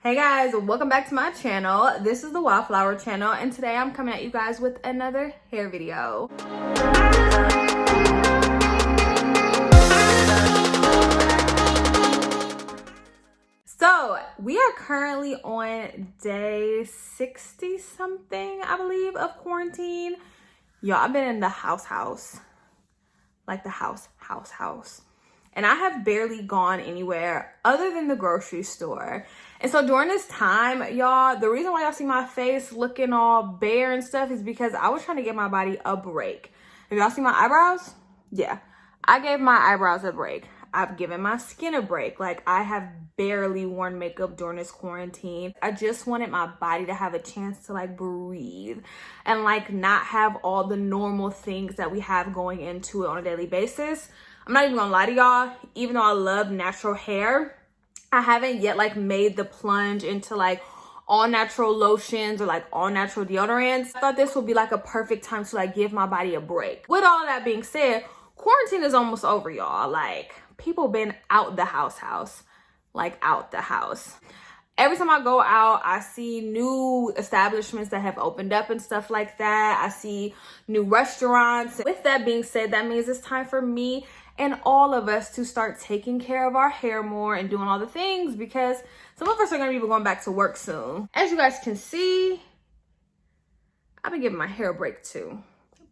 Hey guys, welcome back to my channel. This is the Wildflower channel, and today I'm coming at you guys with another hair video. So we are currently on day 60 something, I believe, of quarantine. Y'all, I've been in the house, like the house. And I have barely gone anywhere other than the grocery store. And so during this time, y'all, the reason why y'all see my face looking all bare and stuff is because I was trying to give my body a break. If y'all see my eyebrows, yeah, I gave my eyebrows a break. I've given my skin a break. Like, I have barely worn makeup during this quarantine. I just wanted my body to have a chance to like breathe and like not have all the normal things that we have going into it on a daily basis. I'm not even gonna lie to y'all, even though I love natural hair, I haven't yet like made the plunge into like all natural lotions or like all natural deodorants. I thought this would be like a perfect time to like give my body a break. With all that being said, quarantine is almost over, y'all. Like, people been out the house, like out the house. Every time I go out, I see new establishments that have opened up and stuff like that. I see new restaurants. With that being said, that means it's time for me and all of us to start taking care of our hair more and doing all the things, because some of us are going to be going back to work soon. As you guys can see, I've been giving my hair a break too.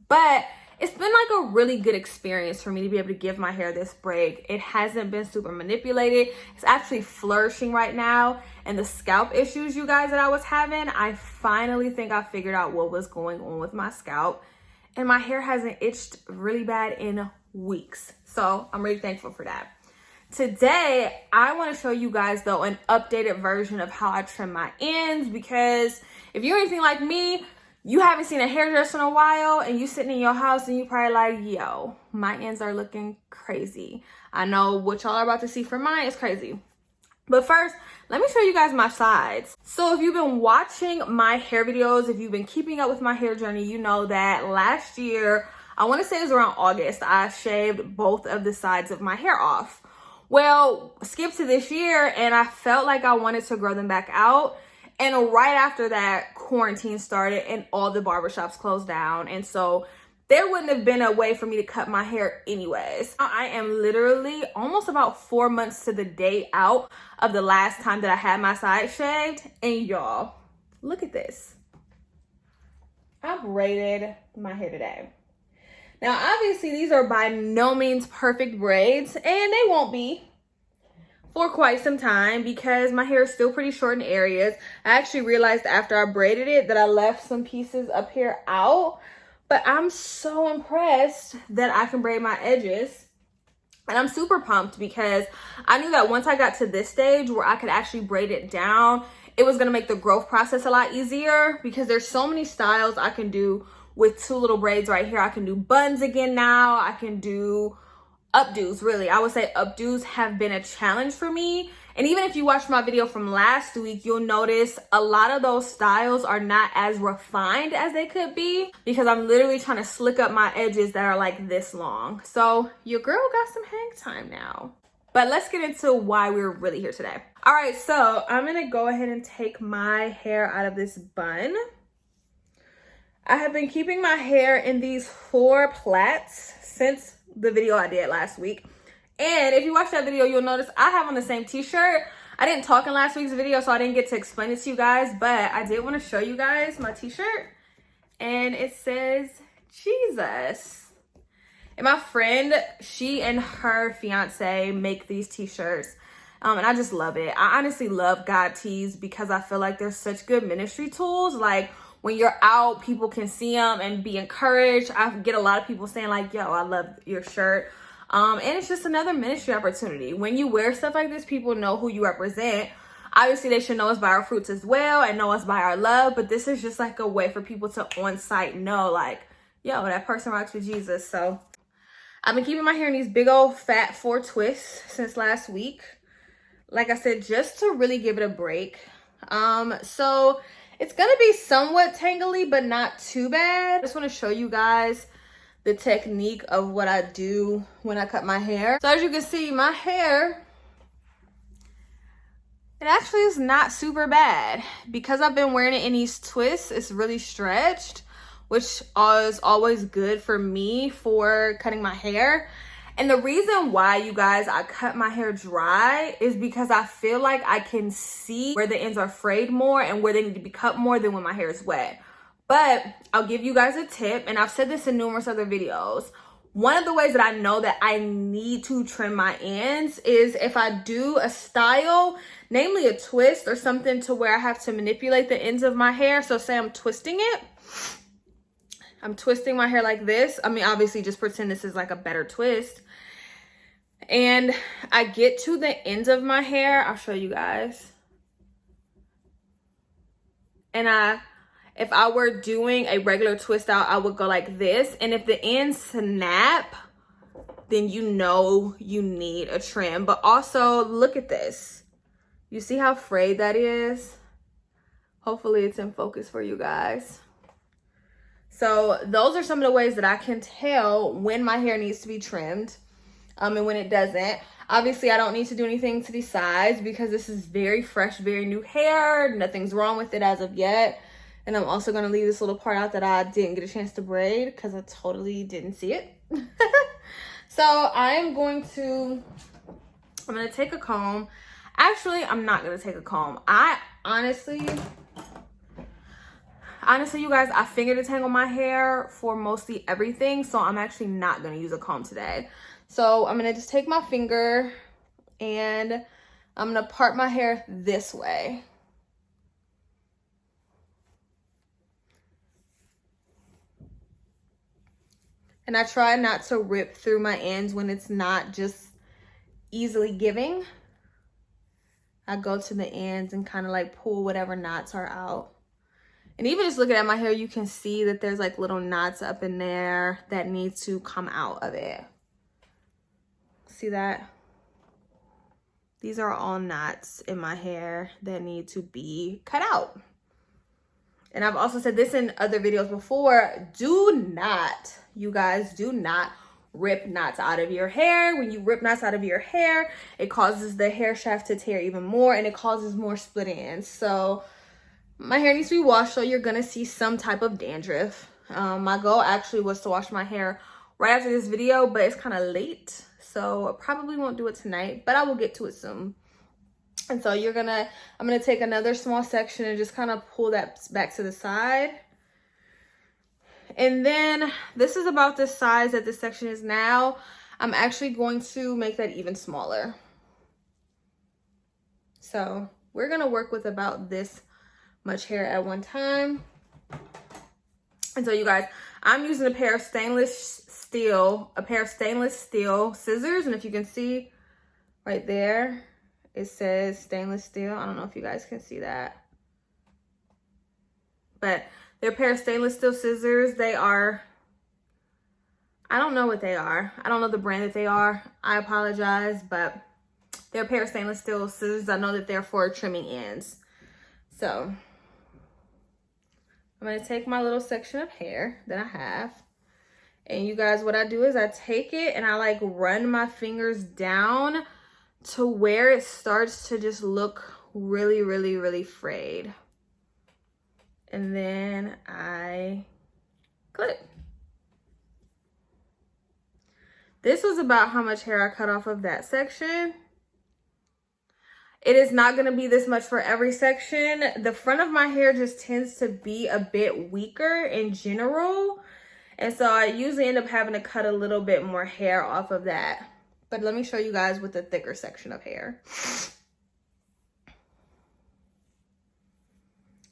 But it's been like a really good experience for me to be able to give my hair this break. It hasn't been super manipulated. It's actually flourishing right now. And the scalp issues, you guys, that I was having, I finally think I figured out what was going on with my scalp. And my hair hasn't itched really bad in weeks. So I'm really thankful for that. Today, I want to show you guys, though, an updated version of how I trim my ends, because if you're anything like me, you haven't seen a hairdresser in a while and you sitting in your house and you probably like, yo, my ends are looking crazy. I know what y'all are about to see from mine is crazy. But first, let me show you guys my sides. So if you've been watching my hair videos, if you've been keeping up with my hair journey, you know that last year, I want to say it was around August, I shaved both of the sides of my hair off. Well, skip to this year and I felt like I wanted to grow them back out. And right after that, quarantine started and all the barbershops closed down. And so there wouldn't have been a way for me to cut my hair anyways. I am literally almost about 4 months to the day out of the last time that I had my sides shaved. And y'all, look at this. I braided my hair today. Now, obviously, these are by no means perfect braids, and they won't be for quite some time because my hair is still pretty short in areas. I actually realized after I braided it that I left some pieces up here out, but I'm so impressed that I can braid my edges. And I'm super pumped because I knew that once I got to this stage where I could actually braid it down, it was gonna make the growth process a lot easier, because there's so many styles I can do with two little braids right here. I can do buns again now. I can do updos, really. I would say updos have been a challenge for me. And even if you watched my video from last week, you'll notice a lot of those styles are not as refined as they could be, because I'm literally trying to slick up my edges that are like this long. So your girl got some hang time now. But let's get into why we're really here today. All right, so I'm gonna go ahead and take my hair out of this bun. I have been keeping my hair in these 4 plaits since the video I did last week. And if you watch that video, you'll notice I have on the same t-shirt. I didn't talk in last week's video, so I didn't get to explain it to you guys, but I did want to show you guys my t-shirt. And it says Jesus. And my friend, she and her fiance make these t-shirts. And I just love it. I honestly love God tees because I feel like they're such good ministry tools. Like, when you're out, people can see them and be encouraged. I get a lot of people saying like, yo, I love your shirt. And it's just another ministry opportunity. When you wear stuff like this, people know who you represent. Obviously, they should know us by our fruits as well and know us by our love. But this is just like a way for people to on site know like, yo, that person rocks with Jesus. So I've been keeping my hair in these big old fat 4 twists since last week. Like I said, just to really give it a break. So it's gonna be somewhat tangly, but not too bad. I just want to show you guys the technique of what I do when I cut my hair. So as you can see, my hair It actually is not super bad. Because I've been wearing it in these twists, it's really stretched, which is always good for me for cutting my hair. And the reason why, you guys, I cut my hair dry is because I feel like I can see where the ends are frayed more and where they need to be cut more than when my hair is wet. But I'll give you guys a tip, and I've said this in numerous other videos. One of the ways that I know that I need to trim my ends is if I do a style, namely a twist or something to where I have to manipulate the ends of my hair. So say I'm twisting it. I'm twisting my hair like this. I mean, obviously just pretend this is like a better twist. And I get to the ends of my hair. I'll show you guys. And if I were doing a regular twist out, I would go like this. And if the ends snap, then you know you need a trim. But also, look at this. You see how frayed that is? Hopefully it's in focus for you guys. So those are some of the ways that I can tell when my hair needs to be trimmed and when it doesn't. Obviously, I don't need to do anything to these sides because this is very fresh, very new hair. Nothing's wrong with it as of yet. And I'm also going to leave this little part out that I didn't get a chance to braid because I totally didn't see it. So I'm going to take a comb. Actually, I'm not going to take a comb. Honestly, you guys, I finger detangle my hair for mostly everything. So I'm actually not going to use a comb today. So I'm going to just take my finger and I'm going to part my hair this way. And I try not to rip through my ends when it's not just easily giving. I go to the ends and kind of like pull whatever knots are out. And even just looking at my hair, you can see that there's like little knots up in there that need to come out of it. See that? These are all knots in my hair that need to be cut out. And I've also said this in other videos before, do not, you guys, do not rip knots out of your hair. When you rip knots out of your hair, it causes the hair shaft to tear even more and it causes more split ends. So my hair needs to be washed, so you're gonna see some type of dandruff. My goal actually was to wash my hair right after this video, but it's kind of late. So I probably won't do it tonight, but I will get to it soon. And so I'm gonna take another small section and just kind of pull that back to the side. And then this is about the size that this section is now. I'm actually going to make that even smaller. So we're gonna work with about this much hair at one time. And so you guys, I'm using a pair of stainless steel scissors. And if you can see right there, it says stainless steel. I don't know if you guys can see that. But they're a pair of stainless steel scissors. They are, I don't know what they are. I don't know the brand that they are. I apologize, but they're a pair of stainless steel scissors. I know that they're for trimming ends. So I'm gonna take my little section of hair that I have. And you guys, what I do is I take it and I like run my fingers down to where it starts to just look really, really, really frayed. And then I clip. This was about how much hair I cut off of that section. It is not going to be this much for every section. The front of my hair just tends to be a bit weaker in general. And so I usually end up having to cut a little bit more hair off of that. But let me show you guys with the thicker section of hair.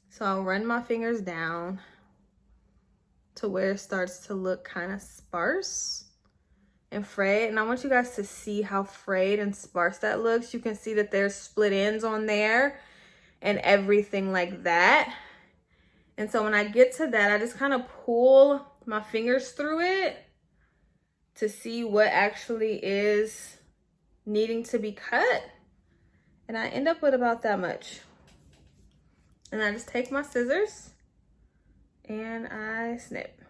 So I'll run my fingers down to where it starts to look kind of sparse and frayed. And I want you guys to see how frayed and sparse that looks. You can see that there's split ends on there and everything like that. And so when I get to that, I just kind of pull my fingers through it to see what actually is needing to be cut. And I end up with about that much. And I just take my scissors and I snip.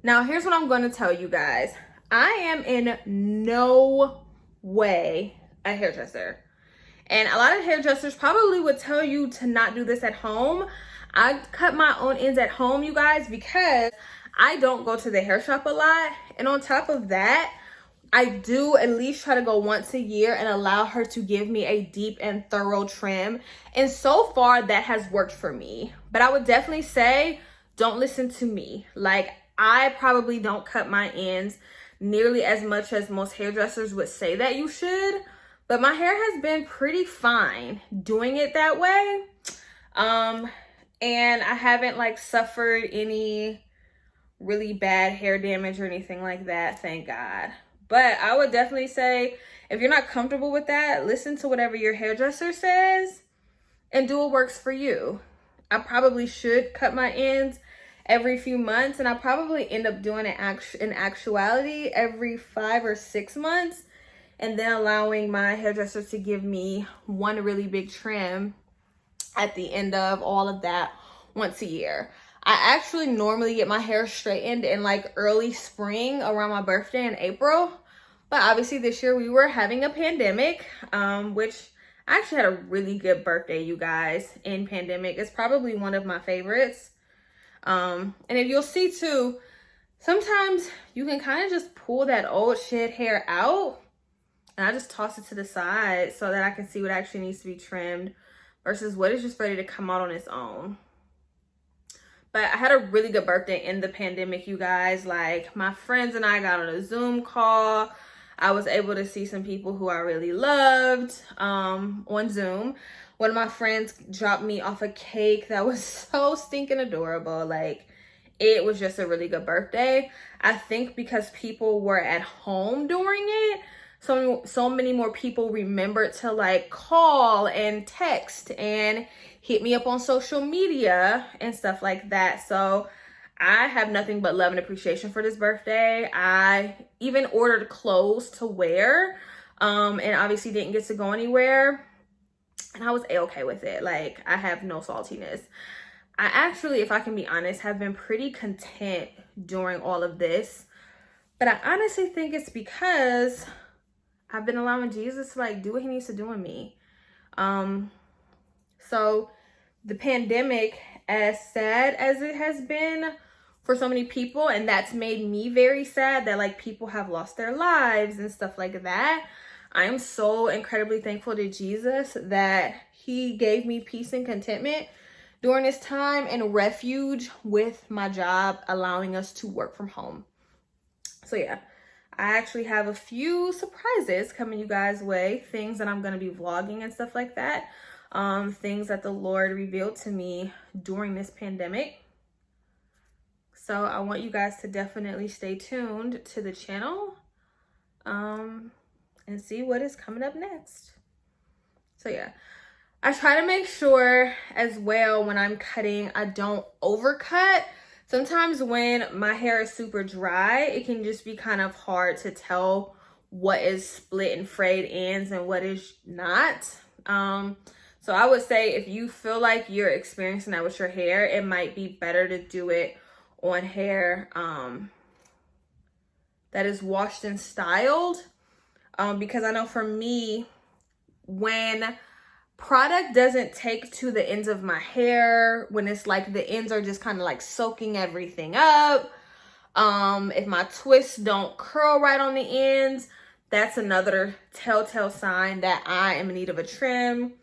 Now, here's what I'm going to tell you guys. I am in no way a hairdresser. And a lot of hairdressers probably would tell you to not do this at home. I cut my own ends at home, you guys, because I don't go to the hair shop a lot. And on top of that, I do at least try to go once a year and allow her to give me a deep and thorough trim. And so far, that has worked for me. But I would definitely say, don't listen to me. Like, I probably don't cut my ends nearly as much as most hairdressers would say that you should. But my hair has been pretty fine doing it that way. And I haven't like suffered any really bad hair damage or anything like that, thank God. But I would definitely say, if you're not comfortable with that, listen to whatever your hairdresser says and do what works for you. I probably should cut my ends every few months, and I probably end up doing it in actuality every 5 or 6 months, and then allowing my hairdresser to give me one really big trim at the end of all of that once a year. I actually normally get my hair straightened in like early spring around my birthday in April. But obviously this year we were having a pandemic, which I actually had a really good birthday, you guys, in pandemic. It's probably one of my favorites. And if you'll see too, sometimes you can kind of just pull that old shed hair out, and I just toss it to the side so that I can see what actually needs to be trimmed versus what is just ready to come out on its own. But I had a really good birthday in the pandemic, you guys. Like, my friends and I got on a Zoom call. I was able to see some people who I really loved on Zoom. One of my friends dropped me off a cake that was so stinking adorable. Like, it was just a really good birthday. I think because people were at home during it, so many more people remembered to like call and text and hit me up on social media and stuff like that. So I have nothing but love and appreciation for this birthday. I even ordered clothes to wear, and obviously didn't get to go anywhere, and I was a-okay with it. Like, I have no saltiness. I actually, if I can be honest, have been pretty content during all of this, but I honestly think it's because I've been allowing Jesus to like do what he needs to do in me. So the pandemic, as sad as it has been for so many people, and that's made me very sad that like people have lost their lives and stuff like that. I'm so incredibly thankful to Jesus that he gave me peace and contentment during this time and refuge with my job, allowing us to work from home. So yeah, I actually have a few surprises coming you guys' way, things that I'm going to be vlogging and stuff like that. Things that the Lord revealed to me during this pandemic. So I want you guys to definitely stay tuned to the channel and see what is coming up next. So yeah, I try to make sure as well when I'm cutting, I don't overcut. Sometimes when my hair is super dry, it can just be kind of hard to tell what is split and frayed ends and what is not. So I would say if you feel like you're experiencing that with your hair, it might be better to do it on hair that is washed and styled. Because I know for me, when product doesn't take to the ends of my hair, when it's like the ends are just kind of like soaking everything up, if my twists don't curl right on the ends, that's another telltale sign that I am in need of a trim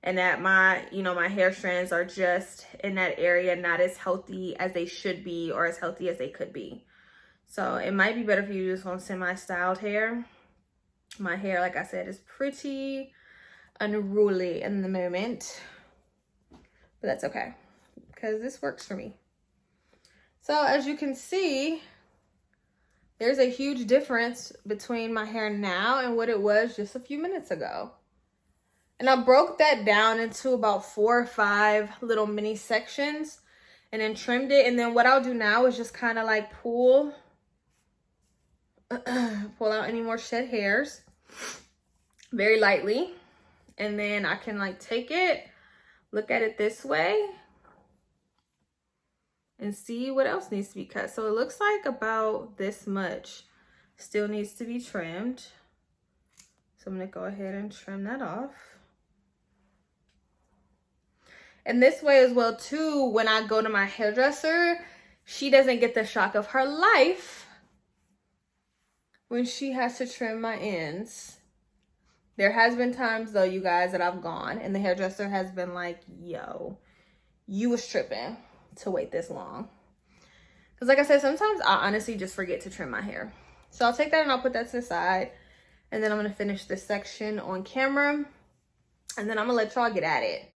and that my hair strands are just in that area not as healthy as they should be or as healthy as they could be. So it might be better for you just on semi-styled hair. My hair, like I said, is pretty unruly in the moment, but that's okay because this works for me. So as you can see, there's a huge difference between my hair now and what it was just a few minutes ago. And I broke that down into about 4 or 5 little mini sections and then trimmed it. And then what I'll do now is just kind of like pull out any more shed hairs very lightly. And then I can like take it, look at it this way, and see what else needs to be cut. So it looks like about this much still needs to be trimmed. So I'm gonna go ahead and trim that off. And this way as well too, when I go to my hairdresser, she doesn't get the shock of her life when she has to trim my ends. There has been times though, you guys, that I've gone and the hairdresser has been like, yo, you was tripping to wait this long. Because like I said, sometimes I honestly just forget to trim my hair. So I'll take that and I'll put that to the side. And then I'm going to finish this section on camera. And then I'm going to let y'all get at it.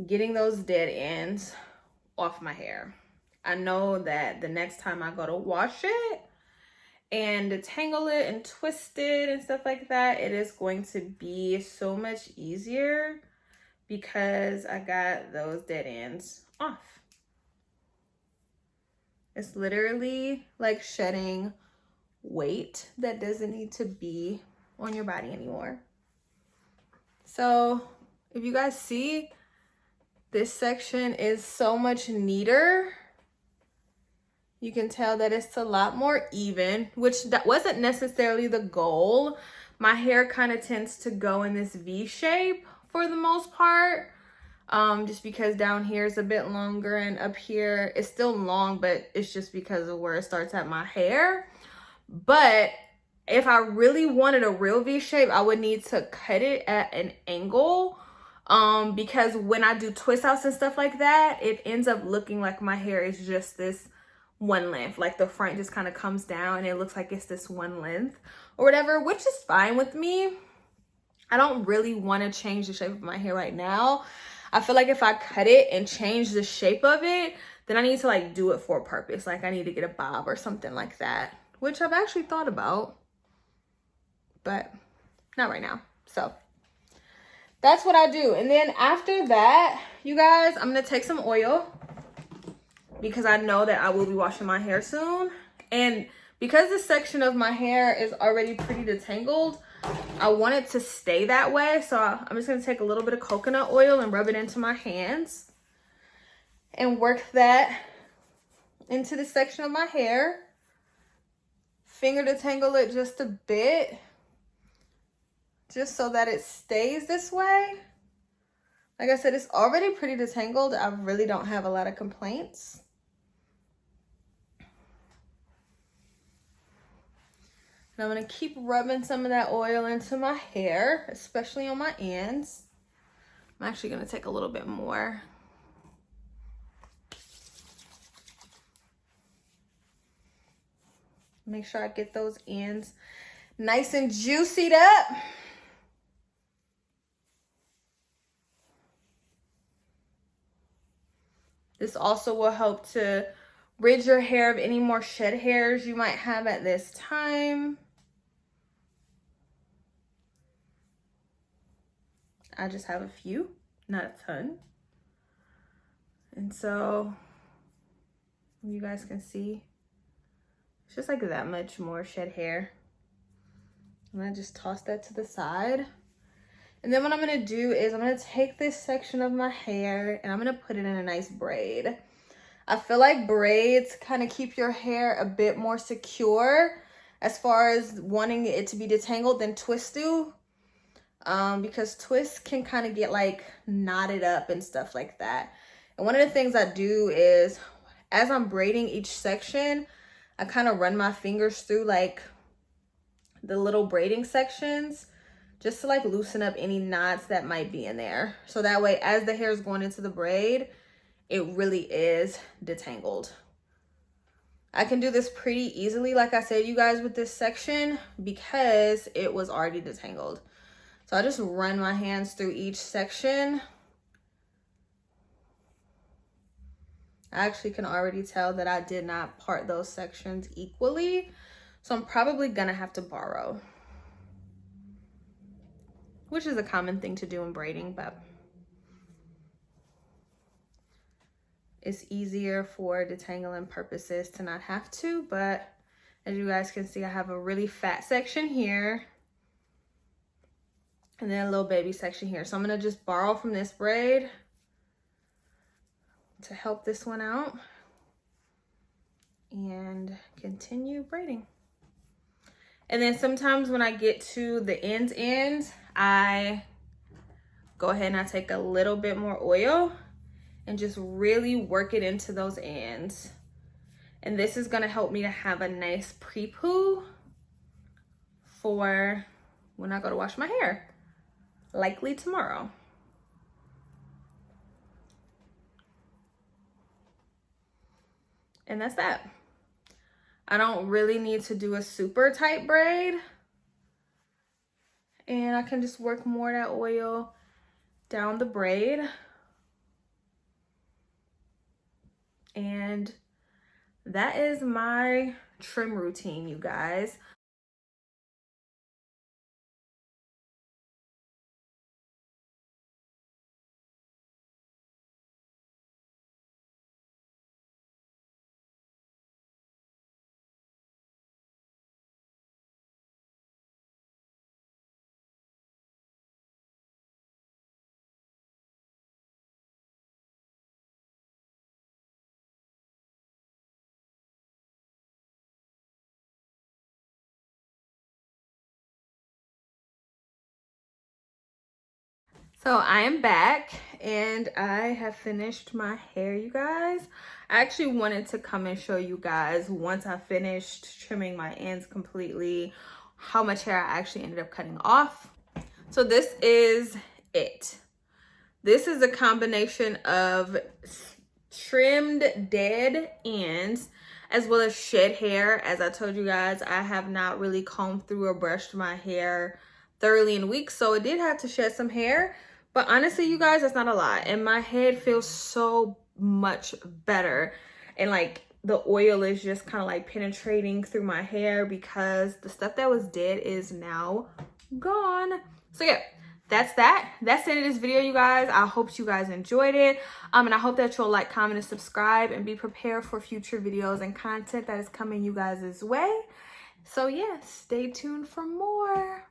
Getting those dead ends off my hair. I know that the next time I go to wash it and detangle it and twist it and stuff like that, it is going to be so much easier because I got those dead ends off. It's literally like shedding weight that doesn't need to be on your body anymore. So if you guys see, this section is so much neater. You can tell that it's a lot more even, which that wasn't necessarily the goal. My hair kind of tends to go in this V shape for the most part, just because down here is a bit longer and up here it's still long, but it's just because of where it starts at my hair. But if I really wanted a real V shape, I would need to cut it at an angle, because when I do twist outs and stuff like that, it ends up looking like my hair is just this one length, like the front just kind of comes down and it looks like it's this one length or whatever, which is fine with me. I don't really want to change the shape of my hair right now. I feel like if I cut it and change the shape of it, then I need to like do it for a purpose. Like I need to get a bob or something like that, which I've actually thought about, but not right now. So that's what I do. And then after that, you guys, I'm going to take some oil because I know that I will be washing my hair soon. And because this section of my hair is already pretty detangled, I want it to stay that way. So I'm just going to take a little bit of coconut oil and rub it into my hands and work that into the section of my hair. Finger detangle it just a bit, just so that it stays this way. Like I said, it's already pretty detangled. I really don't have a lot of complaints. And I'm going to keep rubbing some of that oil into my hair, especially on my ends. I'm actually going to take a little bit more. Make sure I get those ends nice and juiced up. This also will help to rid your hair of any more shed hairs you might have at this time. I just have a few, not a ton. And so you guys can see, It's just like that much more shed hair. I'm gonna just toss that to the side. And then what I'm gonna do is I'm gonna take this section of my hair and I'm gonna put it in a nice braid. I feel like braids kind of keep your hair a bit more secure as far as wanting it to be detangled than twists do. Because twists can kind of get like knotted up and stuff like that. And one of the things I do is as I'm braiding each section, I kind of run my fingers through like the little braiding sections just to like loosen up any knots that might be in there. So that way, as the hair is going into the braid, it really is detangled. I can do this pretty easily, like I said, you guys, with this section because it was already detangled. So I just run my hands through each section. I actually can already tell that I did not part those sections equally. So I'm probably gonna have to borrow, which is a common thing to do in braiding, but it's easier for detangling purposes to not have to. But as you guys can see, I have a really fat section here and then a little baby section here. So I'm gonna just borrow from this braid to help this one out and continue braiding. And then sometimes when I get to the ends, I go ahead and I take a little bit more oil and just really work it into those ends. And this is gonna help me to have a nice pre-poo for when I go to wash my hair, likely tomorrow. And that's that. I don't really need to do a super tight braid. And I can just work more of that oil down the braid. And that is my trim routine, you guys. So I am back and I have finished my hair, you guys. I actually wanted to come and show you guys once I finished trimming my ends completely, how much hair I actually ended up cutting off. So this is it. This is a combination of trimmed dead ends as well as shed hair. As I told you guys, I have not really combed through or brushed my hair thoroughly in weeks, so it did have to shed some hair. But honestly, you guys, that's not a lot. And my head feels so much better. And like the oil is just kind of like penetrating through my hair because the stuff that was dead is now gone. So yeah, that's that. That's the end of this video, you guys. I hope you guys enjoyed it. And I hope that you'll like, comment, and subscribe and be prepared for future videos and content that is coming you guys' way. So yeah, stay tuned for more.